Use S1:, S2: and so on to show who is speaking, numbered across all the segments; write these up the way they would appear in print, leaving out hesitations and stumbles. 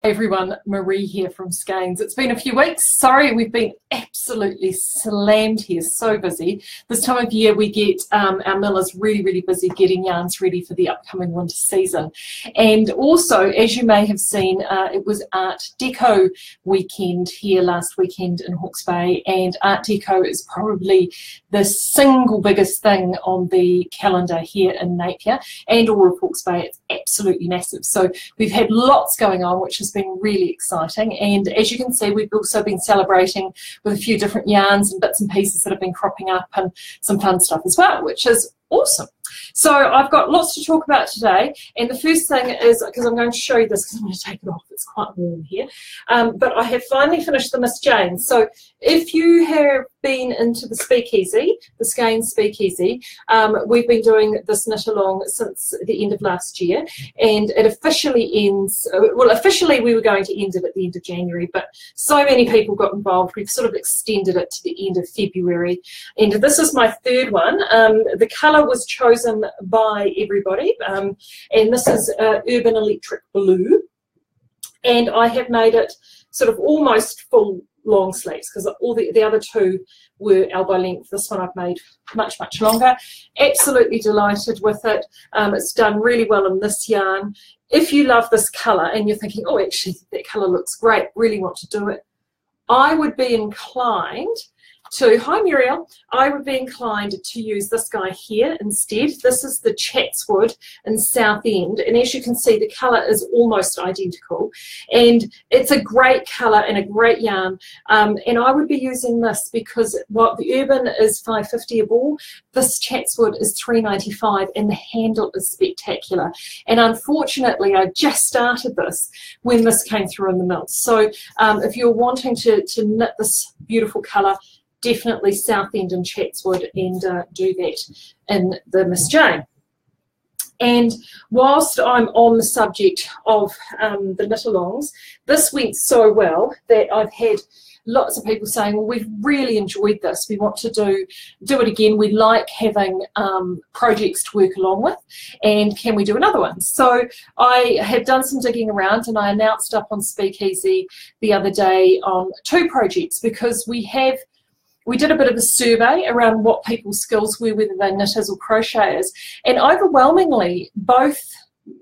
S1: Hey everyone, Marie here from Skeins. It's been a few weeks. Sorry, we've been absolutely slammed here, so busy. This time of year we get our millers really busy getting yarns ready for the upcoming winter season. And also, as you may have seen, it was Art Deco weekend here last weekend in Hawke's Bay, and Art Deco is probably the single biggest thing on the calendar here in Napier and all of Hawke's Bay. It's absolutely massive. So we've had lots going on, which has been really exciting, and as you can see, we've also been celebrating with a few different yarns and bits and pieces that have been cropping up and some fun stuff as well, which is awesome. So I've got lots to talk about today, and the first thing is, because I'm going to show you this because I'm going to take it off, it's quite warm here, but I have finally finished the Miss Jane. So if you have been into the speakeasy, the Skeins speakeasy, we've been doing this knit along since the end of last year, and it officially ends, well, officially we were going to end it at the end of January, but so many people got involved, we've sort of extended it to the end of February, and this is my third one. The colour was chosen by everybody, and this is Urban Electric Blue, and I have made it sort of almost full long sleeves because all the other two were elbow length. This one I've made much longer. Absolutely delighted with it. It's done really well in this yarn. If you love this colour and you're thinking, oh, actually that colour looks great, really want to do it, I would be inclined to, hi Muriel, I would be inclined to use this guy here instead. This is the Chatswood in Southend, and as you can see, the colour is almost identical, and it's a great colour and a great yarn, and I would be using this because what the Urban is $5.50 a ball, this Chatswood is $3.95, and the handle is spectacular. And unfortunately, I just started this when this came through in the mill. So if you're wanting to knit this beautiful colour, definitely Southend and Chatswood, and do that in the Miss Jane. And whilst I'm on the subject of the knit-alongs, this went so well that I've had lots of people saying, well, we've really enjoyed this, we want to do it again, we like having projects to work along with, and can we do another one? So I have done some digging around, and I announced up on Speakeasy the other day on 2 projects, because we did a bit of a survey around what people's skills were, whether they're knitters or crocheters, and overwhelmingly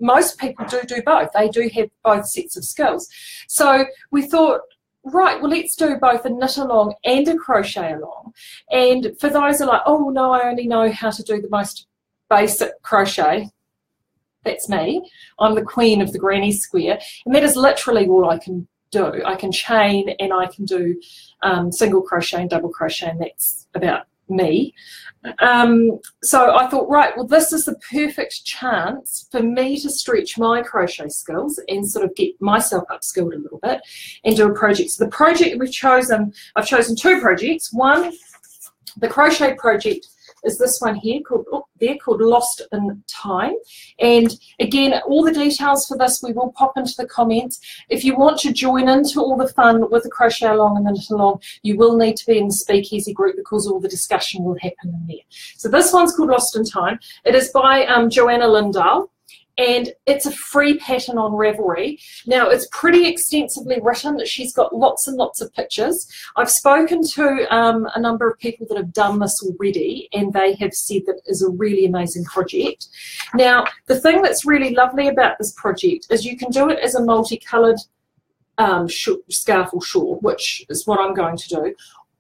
S1: most people do both. They do have both sets of skills. So we thought, right, well, let's do both a knit along and a crochet along. And for those who are like, oh no, I only know how to do the most basic crochet, that's me. I'm the queen of the granny square, and that is literally all I can do. I can chain, and I can do single crochet and double crochet, and that's about me. So I thought, right, well, this is the perfect chance for me to stretch my crochet skills and sort of get myself upskilled a little bit and do a project. So the project we've chosen, I've chosen 2 projects. One, the crochet project, is this one here called Lost in Time, and again, all the details for this we will pop into the comments. If you want to join into all the fun with the crochet along and the knit along, you will need to be in the Speakeasy group, because all the discussion will happen in there. So this one's called Lost in Time. It is by Joanna Lindahl, and it's a free pattern on Ravelry. Now, it's pretty extensively written. She's got lots and lots of pictures. I've spoken to a number of people that have done this already, and they have said that it is a really amazing project. Now, the thing that's really lovely about this project is you can do it as a multicoloured scarf or shawl, which is what I'm going to do.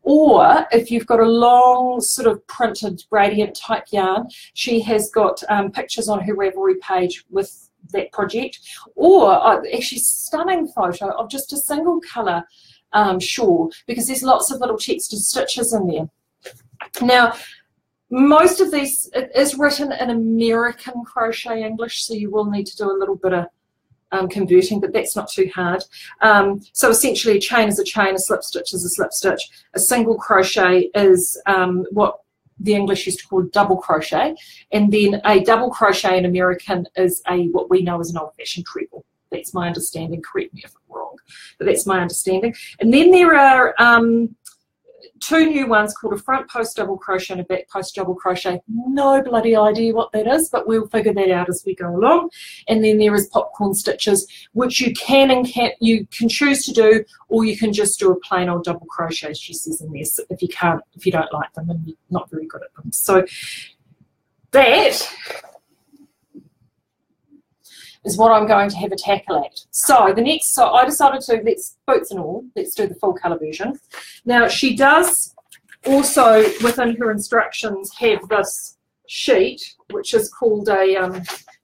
S1: Or if you've got a long sort of printed gradient type yarn, she has got pictures on her Ravelry page with that project. Or actually stunning photo of just a single colour shawl, because there's lots of little textured stitches in there. Now, most of these, it is written in American crochet English, so you will need to do a little bit of converting, but that's not too hard. So essentially a chain is a chain, a slip stitch is a slip stitch, a single crochet is what the English used to call double crochet, and then a double crochet in American is what we know as an old-fashioned treble. That's my understanding, correct me if I'm wrong, but that's my understanding. And then there are two new ones called a front post double crochet and a back post double crochet. No bloody idea what that is, but we'll figure that out as we go along. And then there is popcorn stitches, which you can choose to do, or you can just do a plain old double crochet, she says in there, so if you don't like them and you're not very good at them. So that is what I'm going to have a tackle at. So I decided to, boots and all, let's do the full colour version. Now she does also, within her instructions, have this sheet, which is called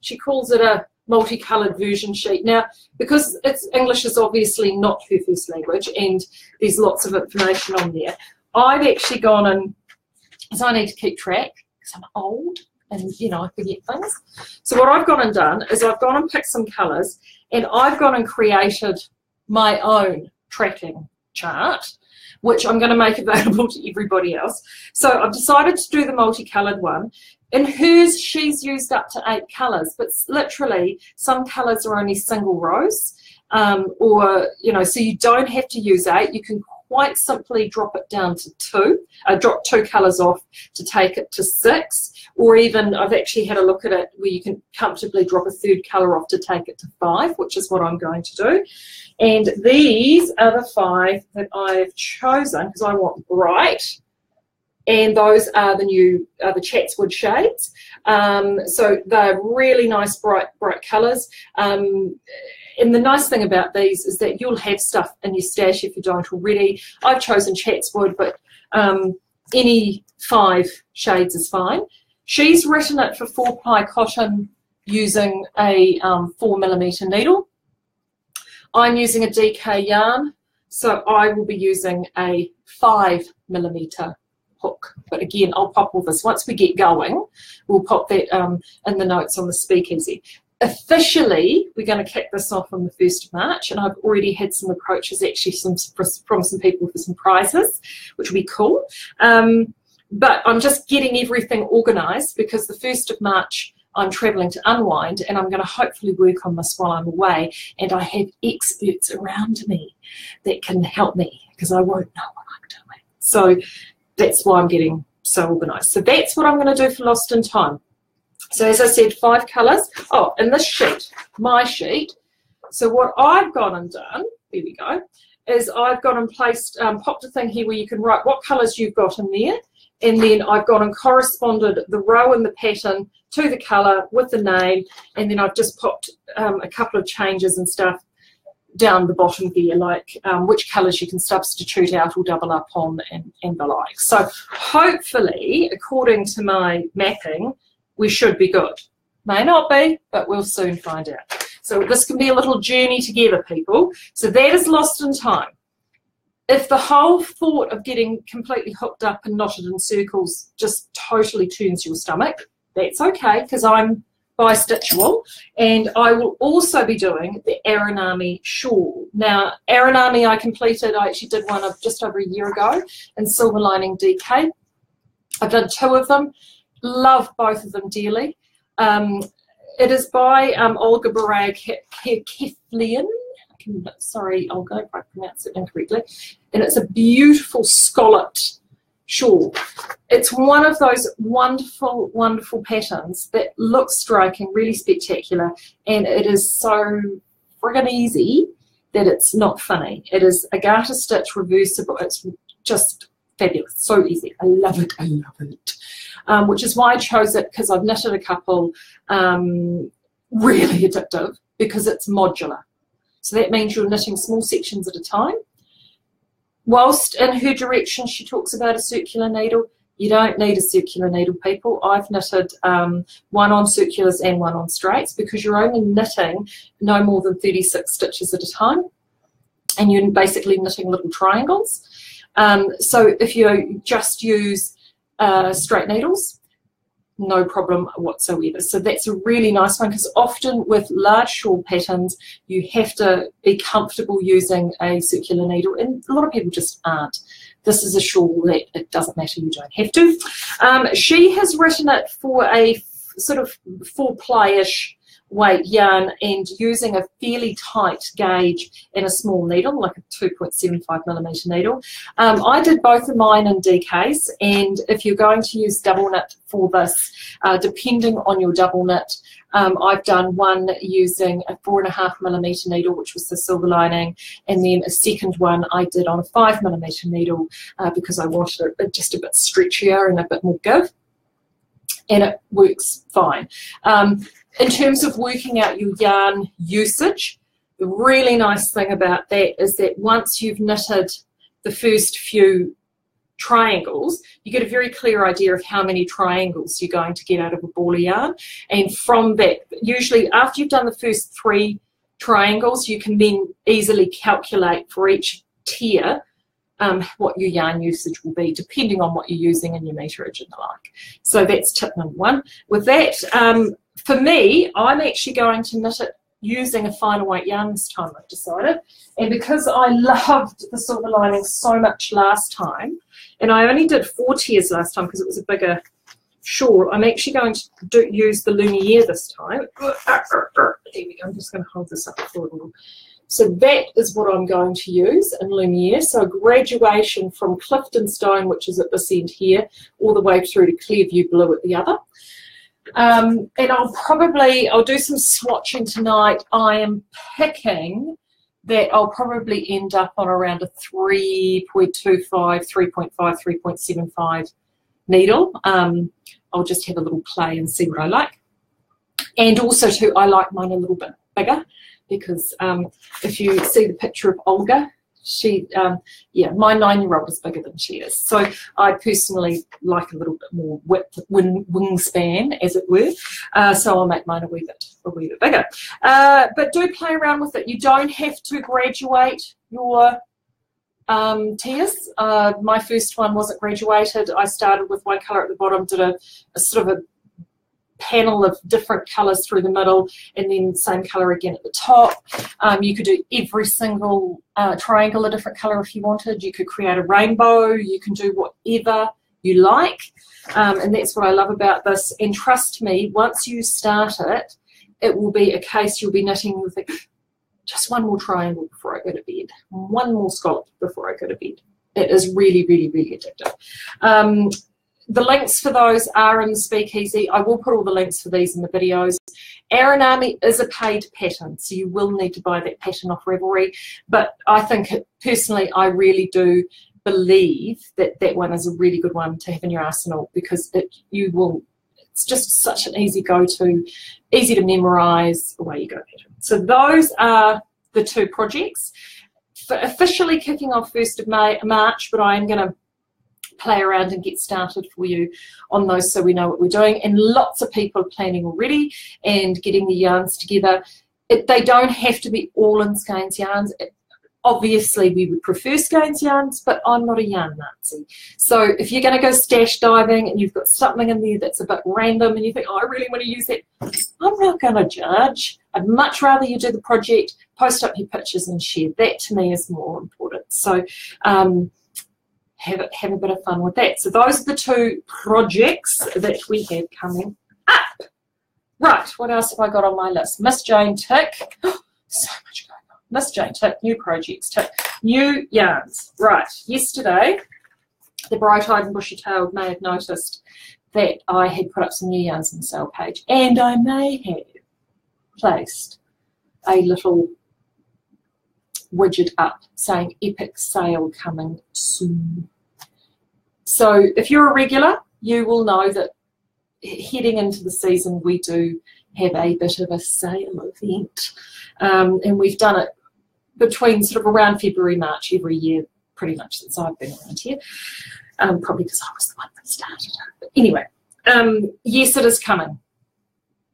S1: she calls it a multicoloured version sheet. Now, because English is obviously not her first language and there's lots of information on there, I've actually gone and, because I need to keep track, because I'm old, and I forget things. So what I've gone and done is I've gone and picked some colours, and I've gone and created my own tracking chart, which I'm going to make available to everybody else. So I've decided to do the multicoloured one. In hers, she's used up to 8 colours, but literally some colours are only single rows, so you don't have to use 8. You can quite simply drop it down to 2, drop 2 colours off to take it to 6, or even I've actually had a look at it where you can comfortably drop a 3rd colour off to take it to 5, which is what I'm going to do. And these are the 5 that I've chosen because I want bright, and those are the Chatswood shades. So they're really nice bright colours. And the nice thing about these is that you'll have stuff in your stash if you don't already. I've chosen Chatswood, but any 5 shades is fine. She's written it for 4-ply cotton using a 4mm needle. I'm using a DK yarn, so I will be using a 5mm hook. But again, I'll pop all this. Once we get going, we'll pop that in the notes on the speakeasy. Officially, we're going to kick this off on the 1st of March, and I've already had some approaches actually from some people for some prizes, which will be cool. But I'm just getting everything organised because the 1st of March I'm travelling to Unwind, and I'm going to hopefully work on this while I'm away, and I have experts around me that can help me because I won't know what I'm doing. So that's why I'm getting so organised. So that's what I'm going to do for Lost in Time. So as I said, 5 colours. Oh, and this sheet, my sheet. So what I've gone and done, there we go, is I've gone and placed, popped a thing here where you can write what colours you've got in there. And then I've gone and corresponded the row and the pattern to the colour with the name. And then I've just popped a couple of changes and stuff down the bottom there, like which colours you can substitute out or double up on and the like. So hopefully, according to my mapping, we should be good. May not be, but we'll soon find out. So this can be a little journey together, people. So that is Lost in Time. If the whole thought of getting completely hooked up and knotted in circles just totally turns your stomach, that's okay, because I'm bi-stitchable, and I will also be doing the Aranami shawl. Now, Aranami I completed, I actually did one just over a year ago in Silver Lining DK. I've done 2 of them. Love both of them dearly. It is by Olga Keflian. Sorry, Olga, if I pronounce it incorrectly. And it's a beautiful scalloped shawl. It's one of those wonderful, wonderful patterns that looks striking, really spectacular, and it is so friggin' easy that it's not funny. It is a garter stitch reversible. It's just fabulous, so easy. I love it, I love it. Which is why I chose it, because I've knitted a couple, really addictive, because it's modular. So that means you're knitting small sections at a time. Whilst in her direction she talks about a circular needle, you don't need a circular needle, people. I've knitted one on circulars and one on straights, because you're only knitting no more than 36 stitches at a time, and you're basically knitting little triangles. So if you just use straight needles, no problem whatsoever. So that's a really nice one, because often with large shawl patterns you have to be comfortable using a circular needle, and a lot of people just aren't. This is a shawl that it doesn't matter, you don't have to. She has written it for a sort of 4-ply-ish weight yarn and using a fairly tight gauge and a small needle, like a 2.75mm needle. I did both of mine in DKs, and if you're going to use double knit for this, depending on your double knit, I've done one using a 4.5mm needle, which was the silver lining, and then a second one I did on a 5mm needle because I wanted it just a bit stretchier and a bit more give, and it works fine. In terms of working out your yarn usage, the really nice thing about that is that once you've knitted the first few triangles, you get a very clear idea of how many triangles you're going to get out of a ball of yarn. And from that, usually after you've done the first 3 triangles, you can then easily calculate for each tier what your yarn usage will be, depending on what you're using in your meterage and the like. So that's tip number 1. With that, for me, I'm actually going to knit it using a finer weight yarn this time, I've decided. And because I loved the silver lining so much last time, and I only did 4 tiers last time because it was a bigger shawl, I'm actually going to use the Lumiere this time. There we go. I'm just going to hold this up for a little. So that is what I'm going to use in Lumiere. So a graduation from Clifton Stone, which is at this end here, all the way through to Clearview Blue at the other. And I'll do some swatching tonight. I am picking that I'll probably end up on around a 3.25, 3.5, 3.75 needle. I'll just have a little play and see what I like. And also too, I like mine a little bit bigger, because if you see the picture of Olga, she, yeah, my 9-year-old is bigger than she is. So I personally like a little bit more width, wingspan, as it were. So I'll make mine a wee bit bigger. But do play around with it. You don't have to graduate your tiers. My first one wasn't graduated. I started with one colour at the bottom, did a sort of a panel of different colours through the middle, and then same colour again at the top. You could do every single triangle a different colour if you wanted. You could create a rainbow. You can do whatever you like, and that's what I love about this. And trust me, once you start it, it will be a case you'll be knitting with just one more triangle before I go to bed, one more scallop before I go to bed. It is really, really, really addictive. The links for those are in the speakeasy. I will put all the links for these in the videos. Aranami is a paid pattern, so you will need to buy that pattern off Ravelry. But I think, personally, I really do believe that that one is a really good one to have in your arsenal, because it's just such an easy go-to, easy to memorize, away you go pattern. So those are the 2 projects. For officially kicking off 1st of March, but I am going to play around and get started for you on those so we know what we're doing. And lots of people are planning already and getting the yarns together. They don't have to be all in skeins yarns. Obviously, we would prefer skeins yarns, but I'm not a yarn Nazi. So if you're going to go stash diving and you've got something in there that's a bit random and you think, oh, I really want to use it, I'm not going to judge. I'd much rather you do the project, post up your pictures and share. That to me is more important. So have a bit of fun with that. So those are the 2 projects that we have coming up. Right, what else have I got on my list? Miss Jane tick. So much going on. Miss Jane tick, new projects tick, new yarns. Right, yesterday, the bright-eyed and bushy-tailed may have noticed that I had put up some new yarns on the sale page, and I may have placed a little widget up saying epic sale coming soon. So if you're a regular, you will know that heading into the season we do have a bit of a sale event, and we've done it between sort of around February, March every year pretty much since I've been around here, probably because I was the one that started it. But anyway, yes, it is coming.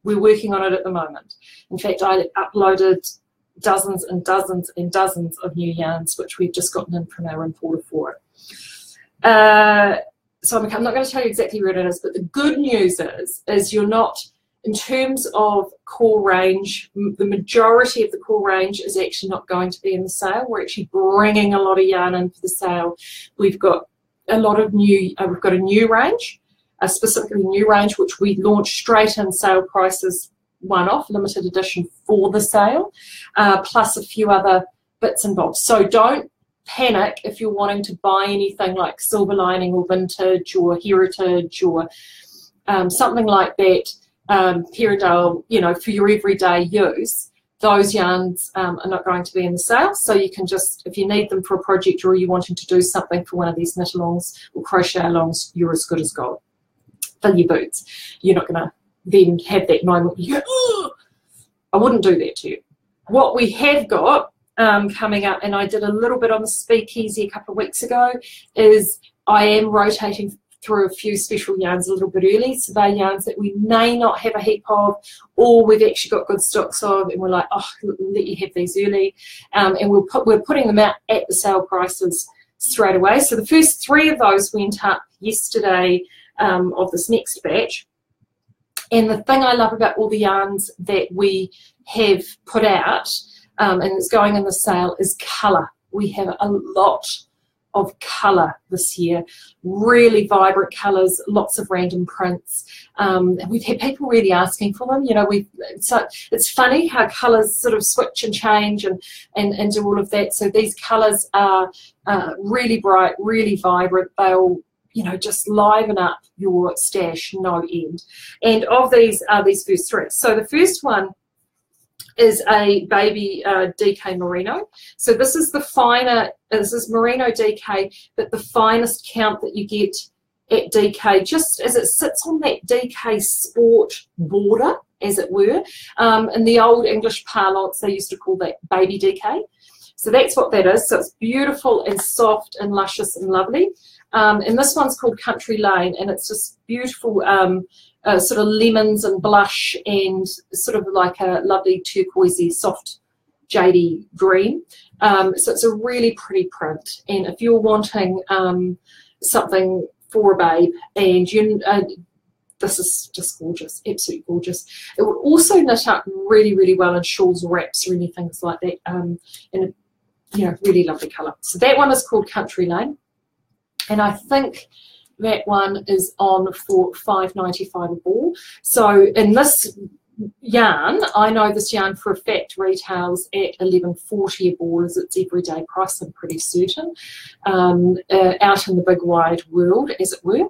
S1: We're working on it at the moment. In fact, I uploaded dozens and dozens and dozens of new yarns, which we've just gotten in from our importer for it. So I'm not going to tell you exactly where it is, but the good news is you're not, in terms of core range, the majority of the core range is actually not going to be in the sale. We're actually bringing a lot of yarn in for the sale. We've got a lot of new, we've got a new range, a specifically new range, which we launched straight in sale prices one-off limited edition for the sale, plus a few other bits and bobs. So don't panic if you're wanting to buy anything like silver lining or vintage or heritage or something like that, Perindale, you know, for your everyday use. Those yarns are not going to be in the sale, so you can just, if you need them for a project or you're wanting to do something for one of these knit-alongs or crochet-alongs, you're as good as gold. Fill your boots. You're not going to then have that moment, I wouldn't do that to you. What we have got coming up, and I did a little bit on the speakeasy a couple of weeks ago, is I am rotating through a few special yarns a little bit early. So they're yarns that we may not have a heap of, or we've actually got good stocks of, and we're like, oh, we'll let you have these early. And we're putting them out at the sale prices straight away. So the first 3 of those went up yesterday of this next batch. And the thing I love about all the yarns that we have put out and it's going in the sale is colour. We have a lot of colour this year, really vibrant colours, lots of random prints. We've had people really asking for them. You know, so it's funny how colours sort of switch and change and do all of that. So these colours are really bright, really vibrant. They'll, you know, just liven up your stash no end. And of these are these first 3. So the first one is a baby DK merino. So this is the finer, this is merino DK, but the finest count that you get at DK, just as it sits on that DK sport border, as it were. In the old English parlance, they used to call that baby DK. So that's what that is. So it's beautiful and soft and luscious and lovely. And this one's called Country Lane, and it's just beautiful sort of lemons and blush and sort of like a lovely turquoisey, soft jadey green. So it's a really pretty print. And if you're wanting something for a babe, and you this is just gorgeous, absolutely gorgeous. It will also knit up really, really well in shawls or wraps or anything like that. And a, you know, really lovely colour. So that one is called Country Lane. And I think that one is on for $5.95 a ball. So in this yarn, I know this yarn for a fact retails at $11.40 a ball as its everyday price, I'm pretty certain, out in the big wide world, as it were.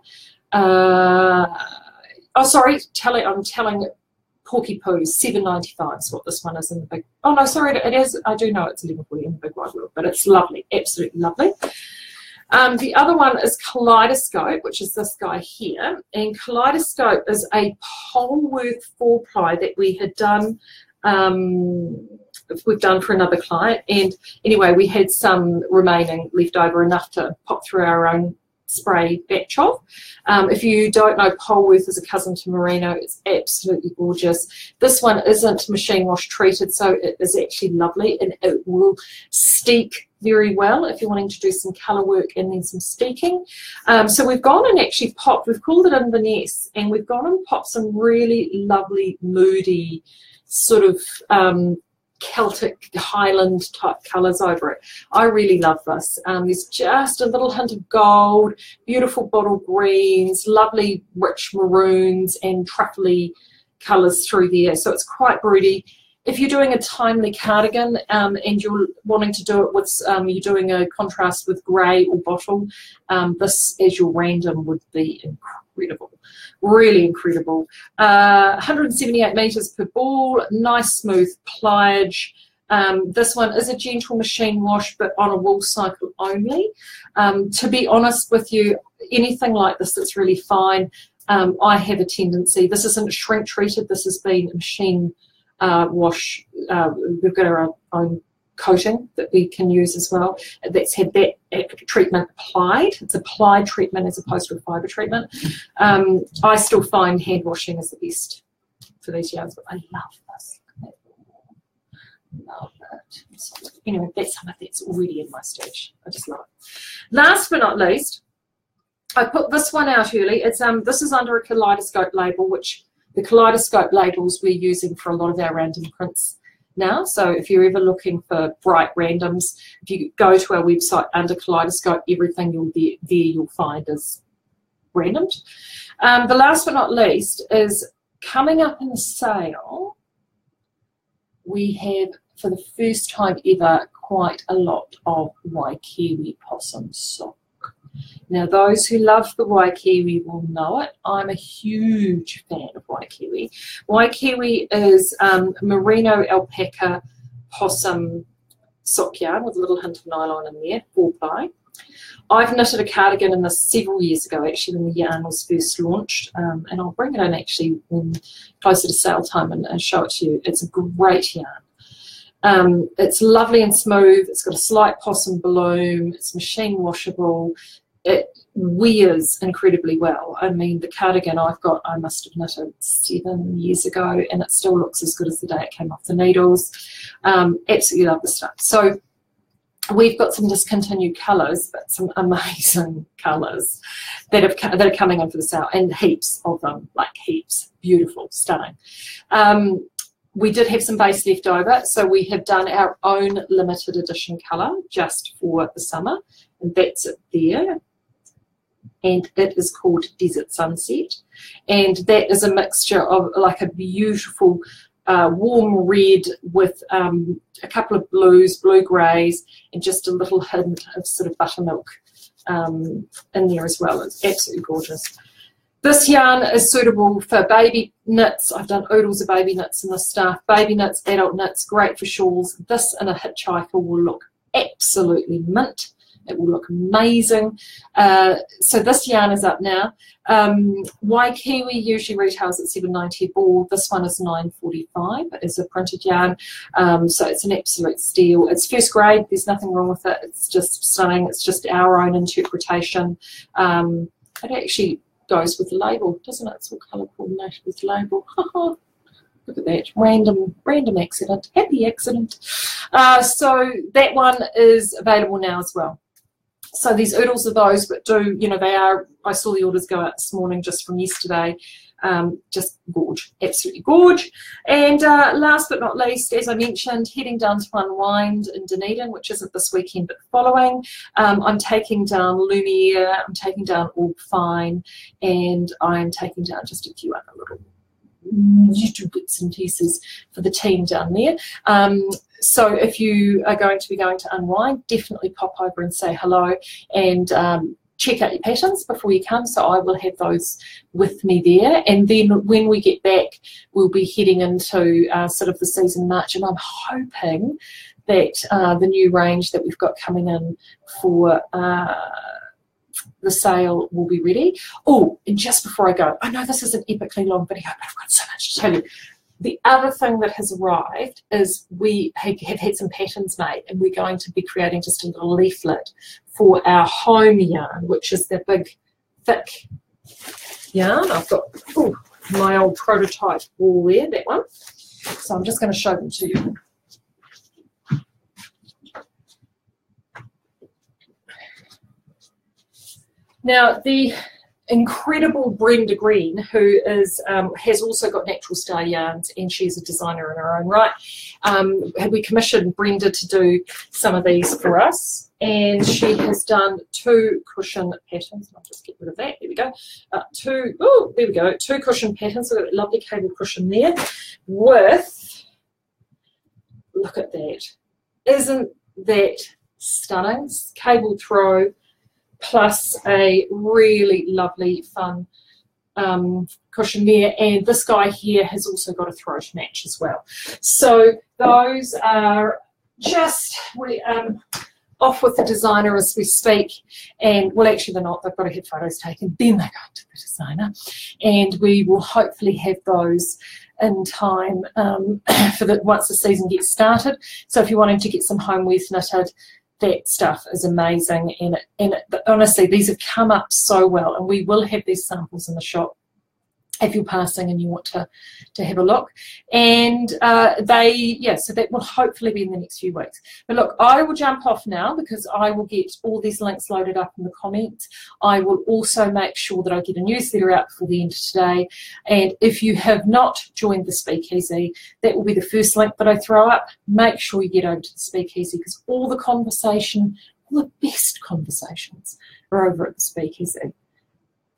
S1: Oh, sorry, I'm telling Porky Poo's $7.95 is what this one is in the big. Oh no, sorry, it is. I do know it's $11.40 in the big wide world, but it's lovely, absolutely lovely. The other one is Kaleidoscope, which is this guy here. And Kaleidoscope is a Polworth 4-ply that we had done, we've done for another client. And anyway, we had some remaining left over, enough to pop through our own spray batch of. If you don't know, Polworth is a cousin to Merino. It's absolutely gorgeous. This one isn't machine wash treated, so it is actually lovely, and it will steek very well if you're wanting to do some colour work and then some steeking. So we've gone and actually popped, we've called it Inverness, and we've gone and popped some really lovely, moody, sort of Celtic Highland type colours over it. I really love this. There's just a little hint of gold, beautiful bottle greens, lovely rich maroons and truffly colours through there. So it's quite broody. If you're doing a timely cardigan and you're wanting to do it with, you're doing a contrast with grey or bottle, this as your random would be incredible. Really incredible. 178 metres per ball, nice smooth pliage. This one is a gentle machine wash, but on a wool cycle only. To be honest with you, anything like this that's really fine, I have a tendency, this isn't shrink treated, this has been a machine wash. We've got our own coating that we can use as well that's had that treatment applied. It's applied treatment as opposed to a fibre treatment. I still find hand washing is the best for these yarns, but I love this. Love it. So, anyway, that's something that's already in my stash. I just love it. Last but not least, I put this one out early. It's this is under a Kaleidoscope label, which the Kaleidoscope labels we're using for a lot of our random prints now. So if you're ever looking for bright randoms, if you go to our website under Kaleidoscope, everything you'll find is randomed. The last but not least is coming up in the sale we have, for the first time ever, quite a lot of Waikiwi possum sock. Now, those who love the Waikiwi will know it. I'm a huge fan of Waikiwi. Waikiwi is merino alpaca possum sock yarn with a little hint of nylon in there, 4-ply. I've knitted a cardigan in this several years ago, actually, when the yarn was first launched, and I'll bring it in actually when closer to sale time and show it to you. It's a great yarn. It's lovely and smooth. It's got a slight possum bloom. It's machine washable. It wears incredibly well. I mean, the cardigan I've got, I must have knitted 7 years ago, and it still looks as good as the day it came off the needles. Absolutely love the stuff. So we've got some discontinued colours, but some amazing colours that are coming in for the sale, and heaps of them, like heaps. Beautiful, stunning. We did have some base left over, so we have done our own limited edition colour just for the summer, and that's it there. And it is called Desert Sunset, and that is a mixture of like a beautiful warm red with a couple of blues, blue greys, and just a little hint of sort of buttermilk in there as well. It's absolutely gorgeous. This yarn is suitable for baby knits. I've done oodles of baby knits in this stuff. Baby knits, adult knits, great for shawls. This in a hitchhiker will look absolutely mint. It will look amazing. So this yarn is up now. Waikiwi usually retails at $7.90 a ball. This one is $9.45 as a printed yarn. So it's an absolute steal. It's first grade. There's nothing wrong with it. It's just stunning. It's just our own interpretation. It actually goes with the label, doesn't it? It's all colour coordinated with the label. Look at that, random accident, happy accident. So that one is available now as well. So these oodles are those, but do, you know, they are, I saw the orders go out this morning just from yesterday. Just gorge, absolutely gorge. And last but not least, as I mentioned, heading down to Unwind in Dunedin, which isn't this weekend but the following. I'm taking down Lumiere, I'm taking down All Fine, and I'm taking down just a few other little bits and pieces for the team down there. So if you are going to be going to Unwind, definitely pop over and say hello, and check out your patterns before you come. So I will have those with me there, and then when we get back, we'll be heading into sort of the season March, and I'm hoping that the new range that we've got coming in for the sale will be ready. Oh, and just before I go, I know this is an epically long video, but I've got so much to tell you. The other thing that has arrived is we have had some patterns made, and we're going to be creating just a little leaflet for our home yarn, which is the big, thick yarn. I've got my old prototype wool there, that one. So I'm just going to show them to you. Now, the incredible Brenda Green, who is has also got Natural Star Yarns, and she's a designer in her own right, we commissioned Brenda to do some of these for us, and she has done 2 cushion patterns. I'll just get rid of that. There we go. There we go. 2 cushion patterns. So we've got a lovely cable cushion there with, look at that. Isn't that stunning? Cable throw, plus a really lovely fun cushion there, and this guy here has also got a throat match as well. So those are just off with the designer as we speak, and well, actually they're not, they've got to have photos taken, then they go to the designer, and we will hopefully have those in time for once the season gets started. So if you're wanting to get some homewares knitted, that stuff is amazing, and honestly, these have come up so well, and we will have these samples in the shop if you're passing and you want to have a look. And so that will hopefully be in the next few weeks. But look, I will jump off now because I will get all these links loaded up in the comments. I will also make sure that I get a newsletter out before the end of today. And if you have not joined the Speakeasy, that will be the first link that I throw up. Make sure you get over to the Speakeasy, because all the conversation, all the best conversations are over at the Speakeasy.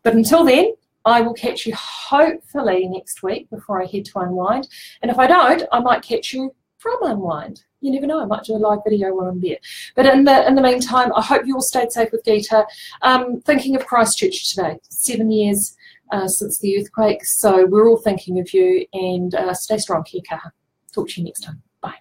S1: But until then, I will catch you hopefully next week before I head to Unwind. And if I don't, I might catch you from Unwind. You never know, I might do a live video while I'm there. But in the meantime, I hope you all stayed safe with Gita. Thinking of Christchurch today, 7 years since the earthquake, so we're all thinking of you, and stay strong, kia kaha. Talk to you next time. Bye.